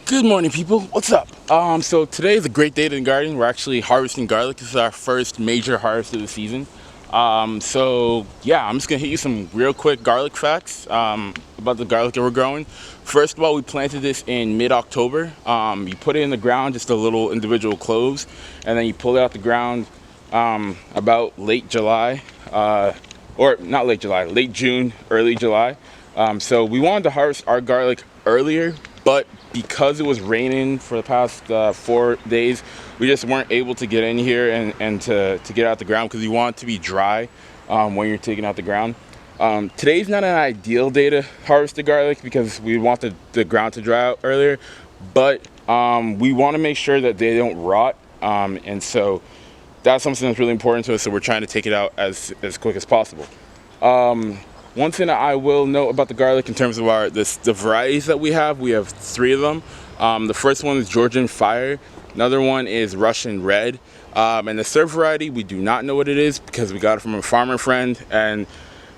Good morning, people. What's up? So today is a great day in the garden. We're actually harvesting garlic. This is our first major harvest of the season. So yeah, I'm just gonna hit you some real quick garlic facts about the garlic that we're growing. First of all, we planted this in mid-October. You put it in the ground, just a little individual cloves, and then you pull it out the ground about late July, or not late July, late June, early July. So we wanted to harvest our garlic earlier, but because it was raining for the past 4 days, we just weren't able to get in here and to get out the ground because you want it to be dry when you're taking out the ground. Today's not an ideal day to harvest the garlic because we want the ground to dry out earlier, but we want to make sure that they don't rot, and so that's something that's really important to us, so we're trying to take it out as quick as possible. One thing that I will note about the garlic in terms of the varieties that we have 3 of them. The first one is Georgian Fire, another one is Russian Red, and the third variety we do not know what it is because we got it from a farmer friend and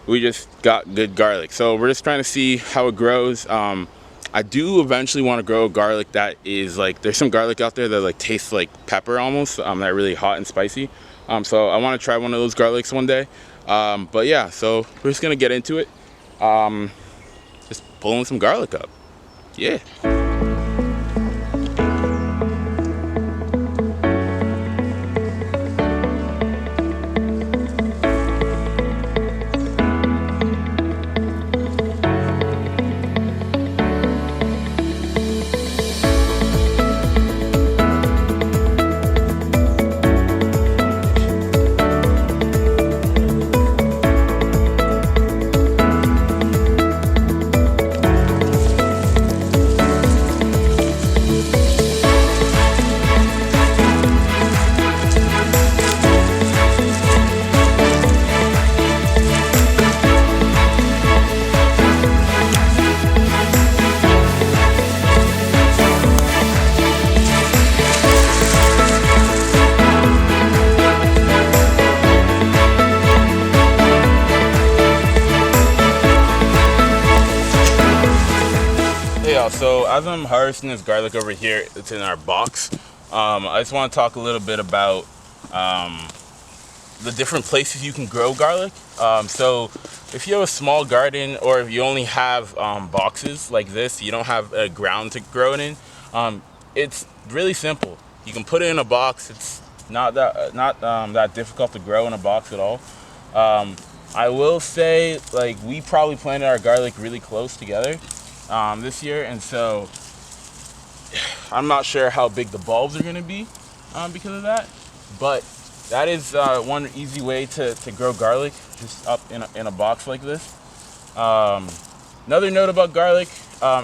we just got good garlic. So we're just trying to see how it grows. I do eventually want to grow garlic that is like, there's some garlic out there that like tastes like pepper almost, that are really hot and spicy. So I want to try one of those garlics one day. But yeah, so we're just gonna get into it. Just pulling some garlic up. Yeah. So as I'm harvesting this garlic over here, it's in our box. I just want to talk a little bit about the different places you can grow garlic. So if you have a small garden or if you only have boxes like this, you don't have a ground to grow it in, it's really simple. You can put it in a box. It's not that difficult to grow in a box at all. I will say, like, we probably planted our garlic really close together this year, and so I'm not sure how big the bulbs are going to be because of that, but that is one easy way to grow garlic, just up in a box like this. Another note about garlic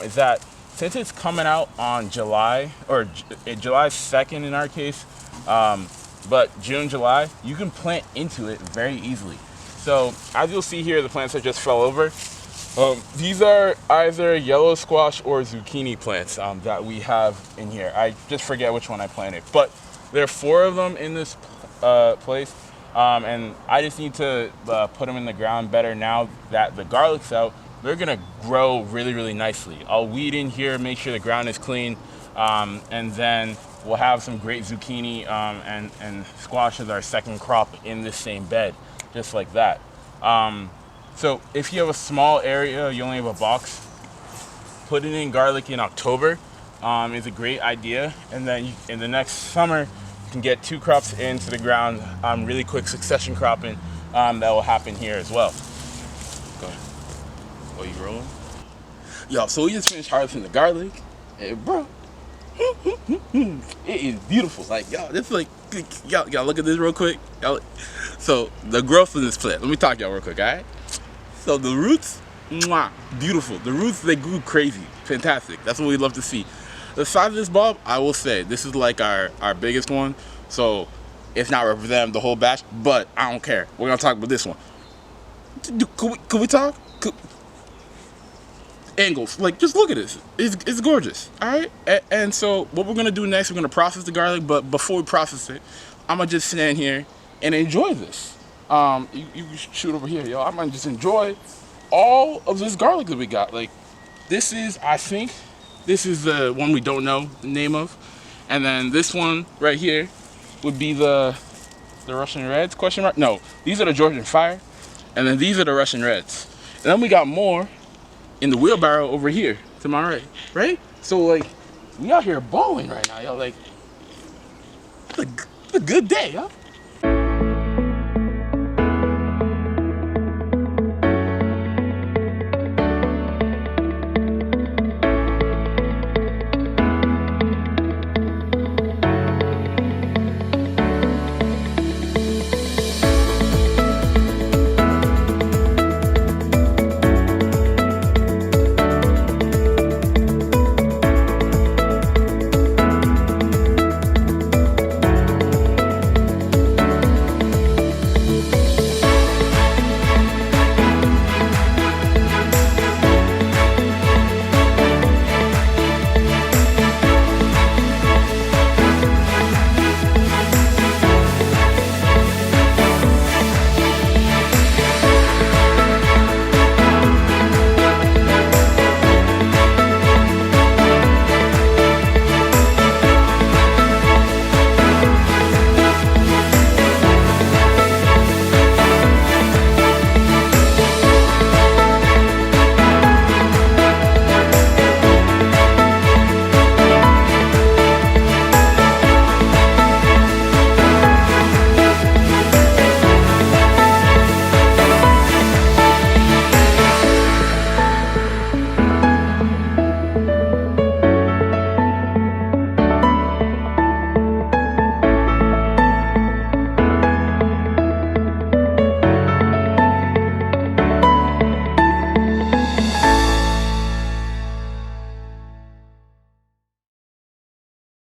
is that since it's coming out on July 2nd in our case, but June, July, you can plant into it very easily. So as you'll see here, the plants that just fell over, these are either yellow squash or zucchini plants that we have in here. I just forget which one I planted, but there are 4 of them in this place, and I just need to put them in the ground better now that the garlic's out. They're gonna grow really, really nicely. I'll weed in here, make sure the ground is clean, and then we'll have some great zucchini and squash as our second crop in this same bed, just like that. So if you have a small area, you only have a box, putting in garlic in October is a great idea. And then in the next summer, you can get 2 crops into the ground, really quick succession cropping that will happen here as well. Go ahead. What are you rolling? Yo, so we just finished harvesting the garlic. Hey, bro, it is beautiful. Like, y'all, this like, y'all look at this real quick. So the growth of this plant, let me talk to y'all real quick, all right? So the roots, mwah, beautiful. The roots, they grew crazy, fantastic. That's what we love to see. The size of this bulb, I will say, this is like our biggest one. So it's not representing the whole batch, but I don't care. We're gonna talk about this one. Could we talk? Angles, like, just look at this. It's gorgeous, all right? And so what we're gonna do next, we're gonna process the garlic, but before we process it, I'm gonna just stand here and enjoy this. You shoot over here, yo. I'm gonna just enjoy all of this garlic that we got. Like, this is, I think, This is the one we don't know the name of. And then this one right here would be the Russian Reds, question mark? No, these are the Georgian Fire. And then these are the Russian Reds. And then we got more in the wheelbarrow over here to my right, right? So like, we out here balling right now, y'all. Like, it's a good day, huh?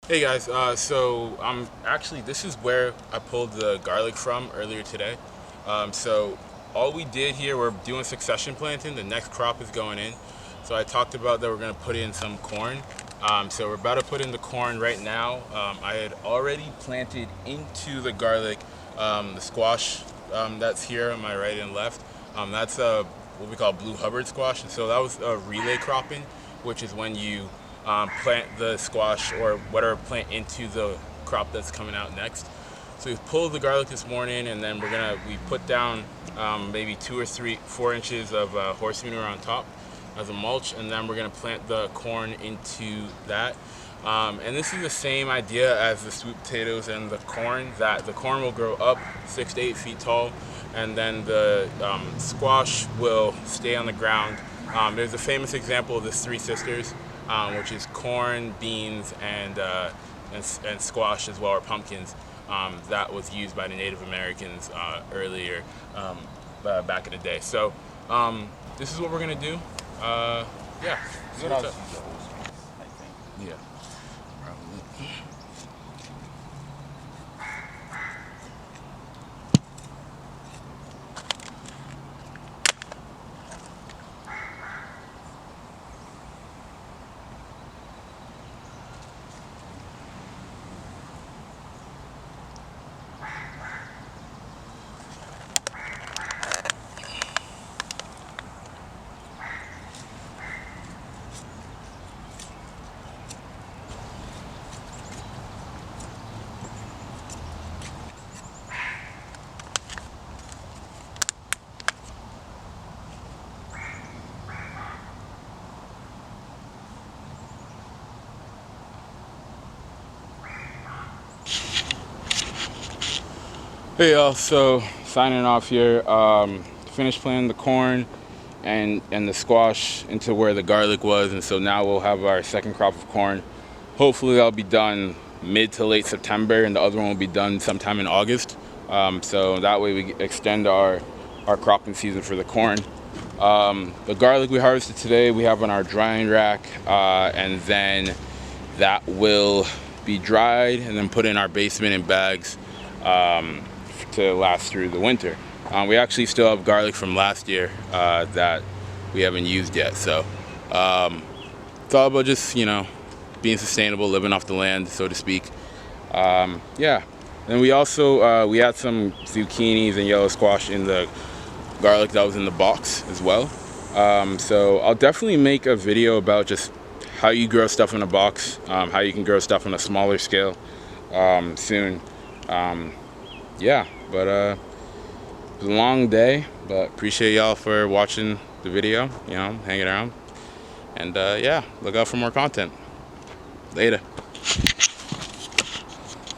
Hey guys, so this is where I pulled the garlic from earlier today. So all we did here, we're doing succession planting. The next crop is going in. So I talked about that we're gonna put in some corn. So we're about to put in the corn right now. I had already planted into the garlic the squash that's here on my right and left. That's what we call blue Hubbard squash. And so that was relay cropping, which is when you plant the squash or whatever plant into the crop that's coming out next. So we've pulled the garlic this morning, and then we put down maybe 2 or 4 inches of horse manure on top as a mulch, and then we're gonna plant the corn into that. And this is the same idea as the sweet potatoes and the corn, that the corn will grow up 6 to 8 feet tall, and then the squash will stay on the ground. There's a famous example of the Three Sisters, which is corn, beans, and squash as well, or pumpkins. That was used by the Native Americans earlier back in the day. So this is what we're gonna do. Yeah. See what's up. Yeah. Probably. Hey y'all, so signing off here. Finished planting the corn and the squash into where the garlic was, and so now we'll have our second crop of corn. Hopefully that'll be done mid to late September, and the other one will be done sometime in August. So that way we extend our cropping season for the corn. The garlic we harvested today we have on our drying rack, and then that will be dried and then put in our basement in bags to last through the winter. We actually still have garlic from last year that we haven't used yet. So it's all about just, being sustainable, living off the land, so to speak. Yeah. And we also, we had some zucchinis and yellow squash in the garlic that was in the box as well. So I'll definitely make a video about just how you grow stuff in a box, how you can grow stuff on a smaller scale soon. Yeah, but it was a long day, but appreciate y'all for watching the video, you know, hanging around. And yeah, look out for more content. Later.